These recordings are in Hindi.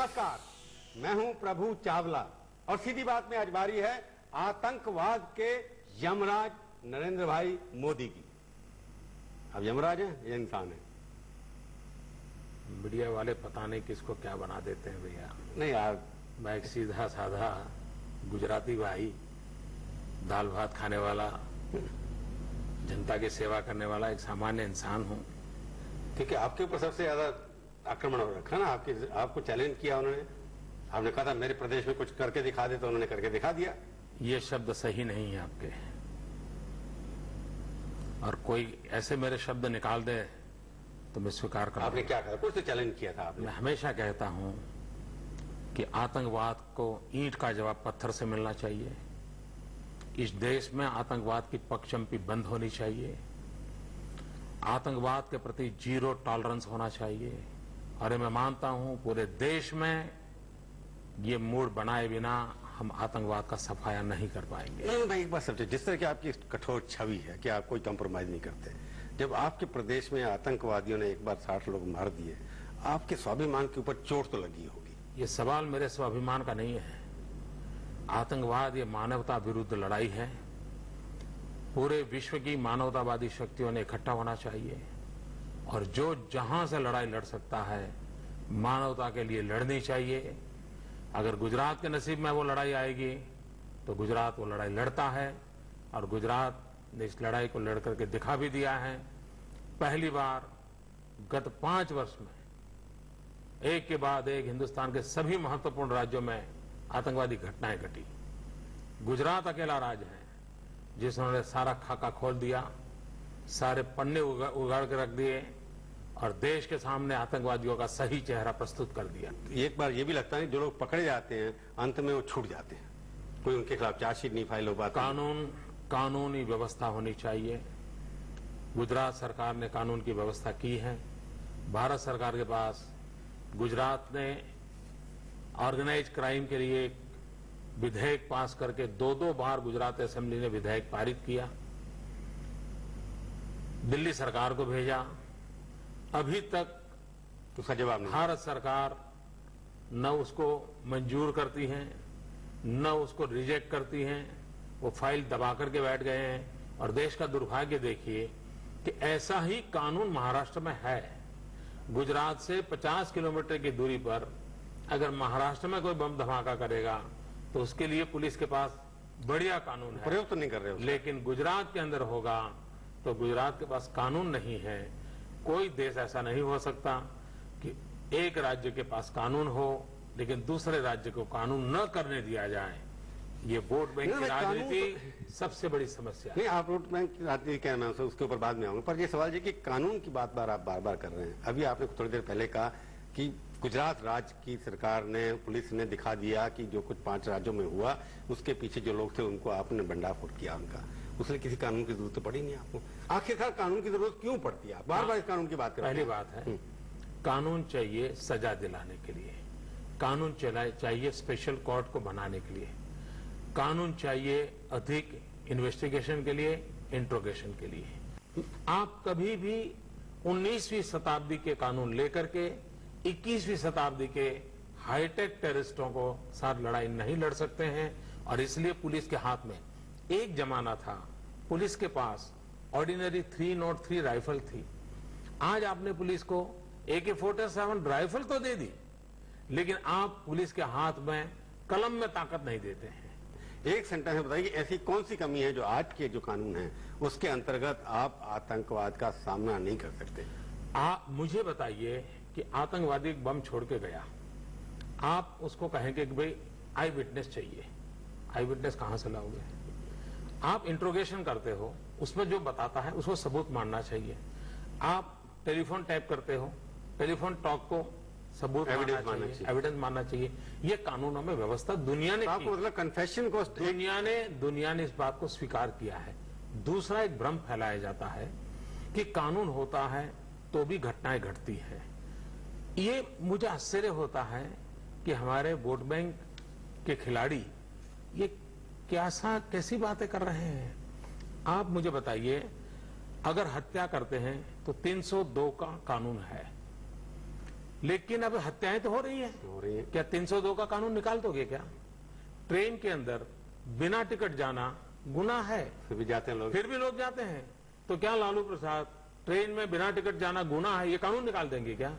नमस्कार, मैं हूं प्रभु चावला और सीधी बात में आज बारी है आतंकवाद के यमराज नरेंद्र भाई मोदी की। अब यमराज हैं ये इंसान है। मीडिया वाले पता नहीं किसको क्या बना देते हैं भैया। नहीं यार, मैं एक सीधा साधा गुजराती भाई, दाल भात खाने वाला, जनता की सेवा करने वाला एक सामान्य इंसान हूं। ठीक है, आपके ऊपर सबसे ज्यादा आक्रमण हो रखा ना, आपको चैलेंज किया उन्होंने। आपने कहा था मेरे प्रदेश में कुछ करके दिखा दे, तो उन्होंने करके दिखा दिया। ये शब्द सही नहीं है आपके, और कोई ऐसे मेरे शब्द निकाल दे तो मैं स्वीकार करूंगा। आपने क्या कहा? कुछ तो चैलेंज किया था आपने। मैं हमेशा कहता हूं कि आतंकवाद को ईंट का जवाब पत्थर से मिलना चाहिए। इस देश में आतंकवाद की पगचंपी बंद होनी चाहिए। आतंकवाद के प्रति जीरो टॉलरेंस होना चाहिए। और मैं मानता हूं पूरे देश में ये मूड बनाए बिना हम आतंकवाद का सफाया नहीं कर पाएंगे। नहीं भाई, एक बात समझे, जिस तरह की आपकी कठोर छवि है कि आप कोई कंप्रोमाइज नहीं करते, जब आपके प्रदेश में आतंकवादियों ने एक बार 60 लोग मार दिए, आपके स्वाभिमान के ऊपर चोट तो लगी होगी। ये सवाल मेरे स्वाभिमान का नहीं है। आतंकवाद ये मानवता विरुद्ध लड़ाई है। पूरे विश्व की मानवतावादी शक्तियों ने इकट्ठा होना चाहिए और जो जहां से लड़ाई लड़ सकता है मानवता के लिए लड़नी चाहिए। अगर गुजरात के नसीब में वो लड़ाई आएगी तो गुजरात वो लड़ाई लड़ता है, और गुजरात ने इस लड़ाई को लड़ करके दिखा भी दिया है। पहली बार गत 5 वर्ष में एक के बाद एक हिंदुस्तान के सभी महत्वपूर्ण राज्यों में आतंकवादी घटनाएं घटी। गुजरात अकेला राज्य है जिसने सारा खाका खोल दिया, सारे पन्ने उगाड़ के रख दिए और देश के सामने आतंकवादियों का सही चेहरा प्रस्तुत कर दिया। एक बार ये भी लगता है जो लोग पकड़े जाते हैं अंत में वो छूट जाते हैं, कोई उनके खिलाफ चार्जशीट नहीं फाइल हो पाती। कानूनी व्यवस्था होनी चाहिए। गुजरात सरकार ने कानून की व्यवस्था की है। भारत सरकार के पास गुजरात ने ऑर्गेनाइज क्राइम के लिए एक विधेयक पास करके 2-2 बार गुजरात असेंबली ने विधेयक पारित किया, दिल्ली सरकार को भेजा, अभी तक उसका जवाब नहीं। भारत सरकार न उसको मंजूर करती है न उसको रिजेक्ट करती है। वो फाइल दबा करके बैठ गए हैं। और देश का दुर्भाग्य देखिए कि ऐसा ही कानून महाराष्ट्र में है। गुजरात से 50 किलोमीटर की दूरी पर अगर महाराष्ट्र में कोई बम धमाका करेगा तो उसके लिए पुलिस के पास बढ़िया कानून है, प्रयोग तो नहीं कर रहे हो। लेकिन गुजरात के अंदर होगा तो गुजरात के पास कानून नहीं है। कोई देश ऐसा नहीं हो सकता कि एक राज्य के पास कानून हो लेकिन दूसरे राज्य को कानून न करने दिया जाए। ये वोट बैंक की राजनीति सबसे बड़ी समस्या है। नहीं, आप वोट बैंक की राजनीति क्या नाम से उसके ऊपर बाद में आऊंगा, पर ये सवाल है कि कानून की बात आप बार बार कर रहे हैं। अभी आपने थोड़ी देर पहले कहा कि गुजरात राज्य की सरकार ने, पुलिस ने दिखा दिया कि जो कुछ 5 राज्यों में हुआ उसके पीछे जो लोग थे उनको आपने भंडाफोड़ किया उनका, उसने किसी कानून की जरूरत तो पड़ी नहीं आपको। आखिरकार कानून की जरूरत क्यों पड़ती है? बार बार इस कानून की बात कर रहे हैं। पहली बात है कानून चाहिए सजा दिलाने के लिए, कानून चाहिए स्पेशल कोर्ट को बनाने के लिए, कानून चाहिए अधिक इन्वेस्टिगेशन के लिए, इंट्रोगेशन के लिए। आप कभी भी 19वीं शताब्दी के कानून लेकर के 21वीं शताब्दी के हाईटेक टेररिस्टों को साथ लड़ाई नहीं लड़ सकते हैं। और इसलिए पुलिस के हाथ में एक जमाना था पुलिस के पास ऑर्डिनरी 303 राइफल थी। आज आपने पुलिस को AK-47 राइफल तो दे दी, लेकिन आप पुलिस के हाथ में कलम में ताकत नहीं देते हैं। एक सेंटेंस में बताइए ऐसी कौन सी कमी है जो आज के जो कानून है उसके अंतर्गत आप आतंकवाद का सामना नहीं कर सकते? आप मुझे बताइए कि आतंकवादी बम छोड़ के गया, आप उसको कहेंगे कि भाई आई विटनेस चाहिए। आई विटनेस कहां से लाओगे? आप इंट्रोगेशन करते हो, उसमें जो बताता है उसको सबूत मानना चाहिए। आप टेलीफोन टैप करते हो, टेलीफोन टॉक को सबूत मानना चाहिए, एविडेंस मानना चाहिए। ये कानूनों में व्यवस्था दुनिया ने आपको मतलब कन्फेशन को दुनिया ने इस बात को स्वीकार किया है। दूसरा एक भ्रम फैलाया जाता है कि कानून होता है तो भी घटनाएं घटती है। ये मुझे आश्चर्य होता है कि हमारे वोट बैंक के खिलाड़ी ये कैसी बातें कर रहे हैं। आप मुझे बताइए, अगर हत्या करते हैं तो 302 का कानून है, लेकिन अब हत्याएं तो हो रही हैं। हो रही है। क्या 302 का कानून निकाल दोगे क्या? ट्रेन के अंदर बिना टिकट जाना गुनाह है, फिर भी जाते हैं लोग। फिर भी लोग जाते हैं। तो क्या लालू प्रसाद ट्रेन में बिना टिकट जाना गुनाह है, ये कानून निकाल देंगे क्या?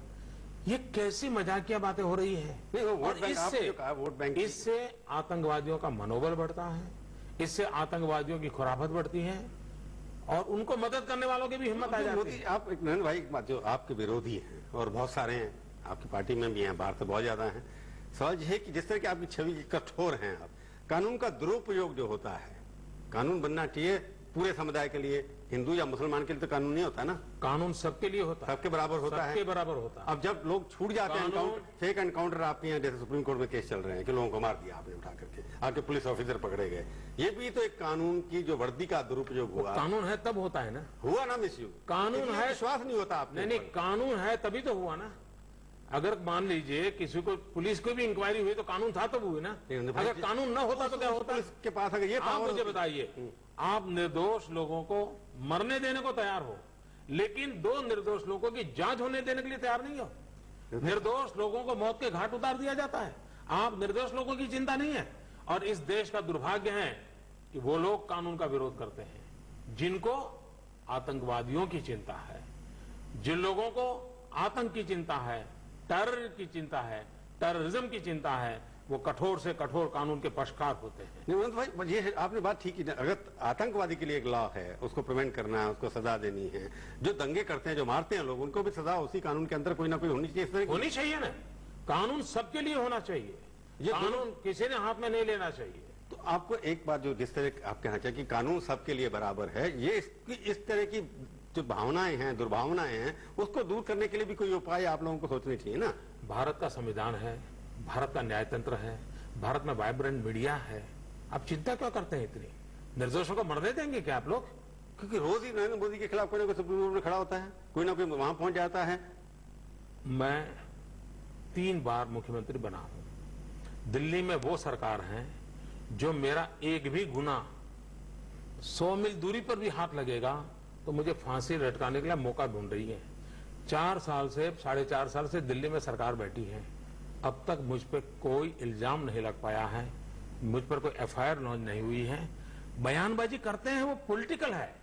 ये कैसी मजाकिया बातें हो रही है। नहीं, वो वोट और बैंक, आपने जो कहा वोट बैंक, इससे आतंकवादियों का मनोबल बढ़ता है, इससे आतंकवादियों की खुराफत बढ़ती है और उनको मदद करने वालों की भी हिम्मत आ जाती मोदी, है। आप एक नरेंद्र भाई, एक बात, जो आपके विरोधी हैं और बहुत सारे हैं, आपकी पार्टी में भी हैं, बाहर तो बहुत ज्यादा हैं, सवाल यह है कि जिस तरह की आपकी छवि कठोर हैं आप, कानून का दुरुपयोग जो होता है, कानून बनना चाहिए पूरे समुदाय के लिए, हिंदू या मुसलमान के लिए तो कानून नहीं होता ना, कानून सबके लिए होता है, सबके बराबर होता है। सबके बराबर होता है। अब जब लोग छूट जाते हैं, कानून- फेक एनकाउंटर आपके यहाँ जैसे सुप्रीम कोर्ट में केस चल रहे हैं कि लोगों को मार दिया आपने उठा करके, आपके पुलिस ऑफिसर पकड़े गए, ये भी तो एक कानून की जो वर्दी का दुरुपयोग हुआ, कानून है तब होता है ना, हुआ ना मिसयूज। कानून है, विश्वास नहीं होता आपने। नहीं, कानून है तभी तो हुआ ना। अगर मान लीजिए किसी को, पुलिस को भी इंक्वायरी हुई तो कानून था तब हुई ना। अगर कानून न होता तो क्या होता? पुलिस के पास अगर ये आप पावर मुझे बताइए, आप निर्दोष लोगों को मरने देने को तैयार हो, लेकिन दो निर्दोष लोगों की जांच होने देने के लिए तैयार नहीं हो। निर्दोष लोगों को मौत के घाट उतार दिया जाता है, आप निर्दोष लोगों की चिंता नहीं है। और इस देश का दुर्भाग्य है कि वो लोग कानून का विरोध करते हैं जिनको आतंकवादियों की चिंता है, जिन लोगों को आतंक की चिंता है, टेरर की चिंता है, टेररिज्म की चिंता है, वो कठोर से कठोर कानून के पक्षकार होते हैं। निवंत भाई, ये आपने बात ठीक की, अगर आतंकवादी के लिए एक लॉ है, उसको प्रिवेंट करना है, उसको सजा देनी है, जो दंगे करते हैं, जो मारते हैं लोग, उनको भी सजा उसी कानून के अंदर कोई ना कोई होनी चाहिए। इस तरह की होनी चाहिए ना, कानून सबके लिए होना चाहिए, ये कानून किसी ने हाथ में नहीं लेना चाहिए। तो आपको एक बात जो जिस तरह आप कहना चाहिए कि कानून सबके लिए बराबर है, ये इस तरह की जो भावनाएं हैं, दुर्भावनाएं हैं, उसको दूर करने के लिए भी कोई उपाय आप लोगों को सोचने चाहिए ना। भारत का संविधान है, भारत का न्यायतंत्र है, भारत में वाइब्रेंट मीडिया है, आप चिंता क्यों करते हैं इतनी? निर्दोषों को मरने देंगे क्या आप लोग? क्योंकि रोज ही नरेंद्र मोदी के खिलाफ कोई ना कोई सुप्रीम कोर्ट में खड़ा होता है, कोई ना कोई वहां पहुंच जाता है। मैं 3 बार मुख्यमंत्री बना हूं। दिल्ली में वो सरकार है जो मेरा एक भी गुना 100 मील दूरी पर भी हाथ लगेगा तो मुझे फांसी लटकाने के लिए मौका ढूंढ रही है। 4 साल से, 4.5 साल से दिल्ली में सरकार बैठी है, अब तक मुझ पर कोई इल्जाम नहीं लग पाया है, मुझ पर कोई एफआईआर लॉन्च नहीं हुई है। बयानबाजी करते हैं, वो पॉलिटिकल है,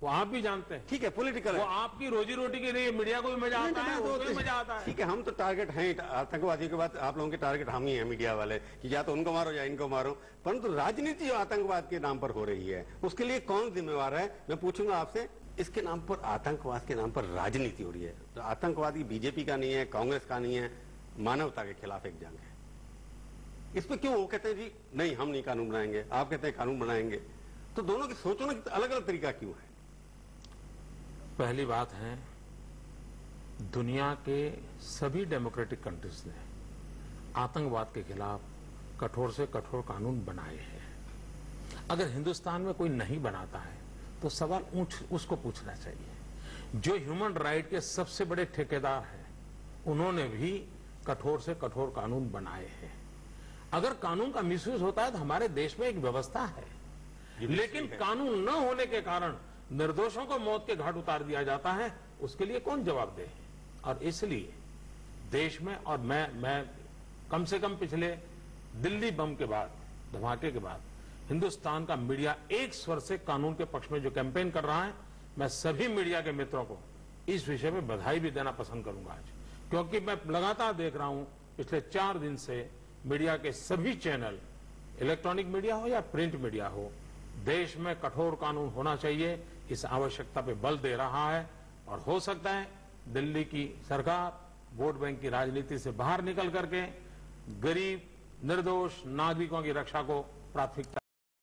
वो आप भी जानते हैं। ठीक है, पॉलिटिकल वो है, आपकी रोजी रोटी के लिए मीडिया को भी मजा आता है, उनको भी मजा आता है। ठीक है, हम तो टारगेट हैं आतंकवादियों के बाद, आप लोगों के टारगेट हम ही हैं मीडिया वाले, कि या तो उनको मारो या इनको मारो। परंतु राजनीति जो आतंकवाद के नाम पर हो रही है, उसके लिए कौन जिम्मेवार है? मैं पूछूंगा आपसे, इसके नाम पर, आतंकवाद के नाम पर राजनीति हो रही है। तो आतंकवादी बीजेपी का नहीं है, कांग्रेस का नहीं है, मानवता के खिलाफ एक जंग है। इस पर क्यों वो कहते हैं जी नहीं हम नहीं कानून बनाएंगे, आप कहते हैं कानून बनाएंगे, तो दोनों की सोचो ना अलग अलग तरीका क्यों है? पहली बात है, दुनिया के सभी डेमोक्रेटिक कंट्रीज ने आतंकवाद के खिलाफ कठोर से कठोर कानून बनाए हैं। अगर हिंदुस्तान में कोई नहीं बनाता है तो सवाल उसको पूछना चाहिए। जो ह्यूमन राइट के सबसे बड़े ठेकेदार हैं, उन्होंने भी कठोर से कठोर कानून बनाए हैं। अगर कानून का मिसयूज होता है तो हमारे देश में एक व्यवस्था है, लेकिन कानून न होने के कारण निर्दोषों को मौत के घाट उतार दिया जाता है, उसके लिए कौन जवाब दे? और इसलिए देश में, और मैं कम से कम पिछले दिल्ली बम के बाद, धमाके के बाद, हिंदुस्तान का मीडिया एक स्वर से कानून के पक्ष में जो कैंपेन कर रहा है, मैं सभी मीडिया के मित्रों को इस विषय में बधाई भी देना पसंद करूंगा आज, क्योंकि मैं लगातार देख रहा हूं पिछले 4 दिन से मीडिया के सभी चैनल, इलेक्ट्रॉनिक मीडिया हो या प्रिंट मीडिया हो, देश में कठोर कानून होना चाहिए, इस आवश्यकता पे बल दे रहा है। और हो सकता है दिल्ली की सरकार वोट बैंक की राजनीति से बाहर निकल करके गरीब निर्दोष नागरिकों की रक्षा को प्राथमिकता